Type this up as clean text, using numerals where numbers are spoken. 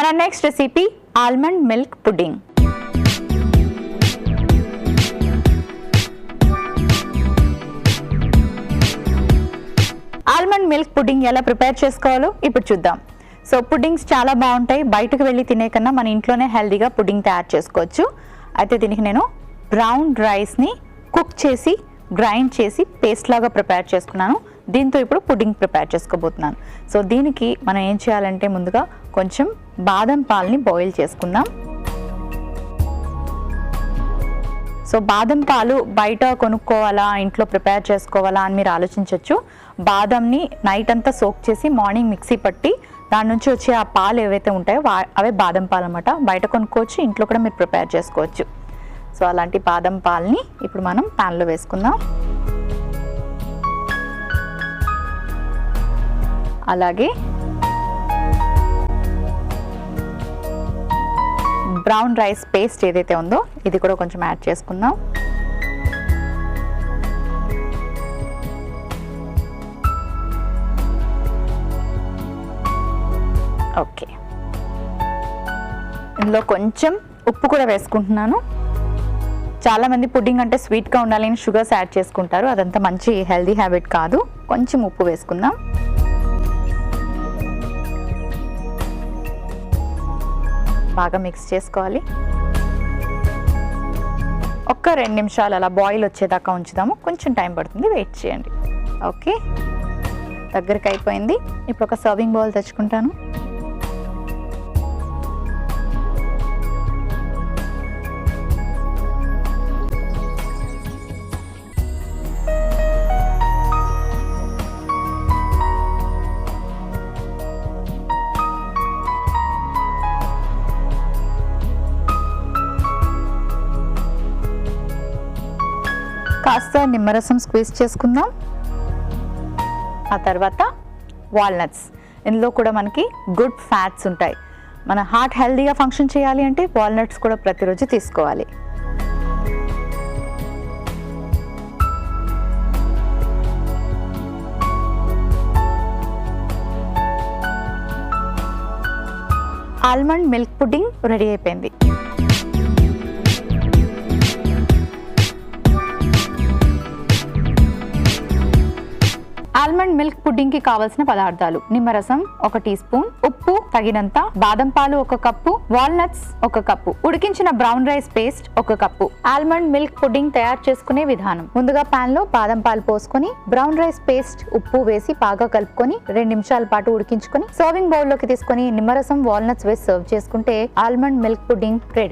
మన next recipe almond milk pudding. Almond milk pudding ఎలా prepare చేసుకోవాలో ఇప్పుడు చూద్దాం. సో పుడ్డింగ్స్ చాలా బాగుంటాయి, బయటకు వెళ్ళి తినే కన్నా మన ఇంట్లోనే హెల్దీగా పుడ్డింగ్ తయారు చేసుకోవచ్చు. అయితే దీనికి నేను బ్రౌన్ రైస్ని కుక్ చేసి గ్రైండ్ చేసి పేస్ట్ లాగా ప్రిపేర్ చేసుకున్నాను. దీంతో ఇప్పుడు పుడ్డింగ్ ప్రిపేర్ చేసుకోబోతున్నాను. సో దీనికి మనం ఏం చేయాలంటే ముందుగా కొంచెం బాదం పాలని బాయిల్ చేసుకుందాం. సో బాదం పాలు బయట కొనుక్కోవాలా ఇంట్లో ప్రిపేర్ చేసుకోవాలా అని మీరు ఆలోచించవచ్చు. బాదంని నైట్ అంతా సోక్ చేసి మార్నింగ్ మిక్సీ పట్టి దాని నుంచి వచ్చే ఆ పాలు ఏవైతే ఉంటాయో అవే బాదం పాలు అన్నమాట. బయట కొనుక్కోవచ్చు, ఇంట్లో కూడా మీరు ప్రిపేర్ చేసుకోవచ్చు. సో అలాంటి బాదం పాలని ఇప్పుడు మనం ప్యాన్లో వేసుకుందాం. అలాగే బ్రౌన్ రైస్ పేస్ట్ ఏదైతే ఉందో ఇది కూడా కొంచెం యాడ్ చేసుకుందాం. ఓకే, ఇందులో కొంచెం ఉప్పు కూడా వేసుకుంటున్నాను. చాలామంది పుడ్డింగ్ అంటే స్వీట్గా ఉండాలని షుగర్స్ యాడ్ చేసుకుంటారు, అదంతా మంచి హెల్దీ హ్యాబిట్ కాదు. కొంచెం ఉప్పు వేసుకుందాం. బాగా మిక్స్ చేసుకోవాలి. ఒక్క 2 నిమిషాలు అలా బాయిల్ వచ్చేదాకా ఉంచుదాము, కొంచెం టైం పడుతుంది, వెయిట్ చేయండి. ఓకే, దగ్గరికి అయిపోయింది. ఇప్పుడు ఒక సర్వింగ్ బౌల్ తెచ్చుకుంటాను. కాస్త నిమ్మరసం స్క్వీజ్ చేసుకుందాం. ఆ తర్వాత వాల్నట్స్, ఇందులో కూడా మనకి గుడ్ ఫ్యాట్స్ ఉంటాయి. మన హార్ట్ హెల్దీగా ఫంక్షన్ చేయాలి అంటే వాల్నట్స్ కూడా ప్రతిరోజు తీసుకోవాలి. ఆల్మండ్ మిల్క్ పుడ్డింగ్ రెడీ అయిపోయింది. ఆల్మండ్ మిల్క్ పుడ్డింగ్ కి కావాల్సిన పదార్థాలు: నిమ్మరసం 1 టీ స్పూన్, ఉప్పు తగినంత, బాదం పాలు 1 కప్పు, వాల్నట్స్ 1 కప్పు, ఉడికించిన brown rice paste 1 cup. Almond milk pudding తయారు చేసుకునే విధానం: ముందుగా పాన్ లో బాదం పాలు పోసుకొని బ్రౌన్ రైస్ పేస్ట్ ఉప్పు వేసి బాగా కలుపుకొని 2 నిమిషాల పాటు ఉడికించుకొని సర్వింగ్ బౌల్ లోకి తీసుకొని నిమ్మరసం వాల్నట్స్ వేసి సర్వ్ చేసుకుంటే ఆల్మండ్ మిల్క్ పుడ్డింగ్ రెడీ.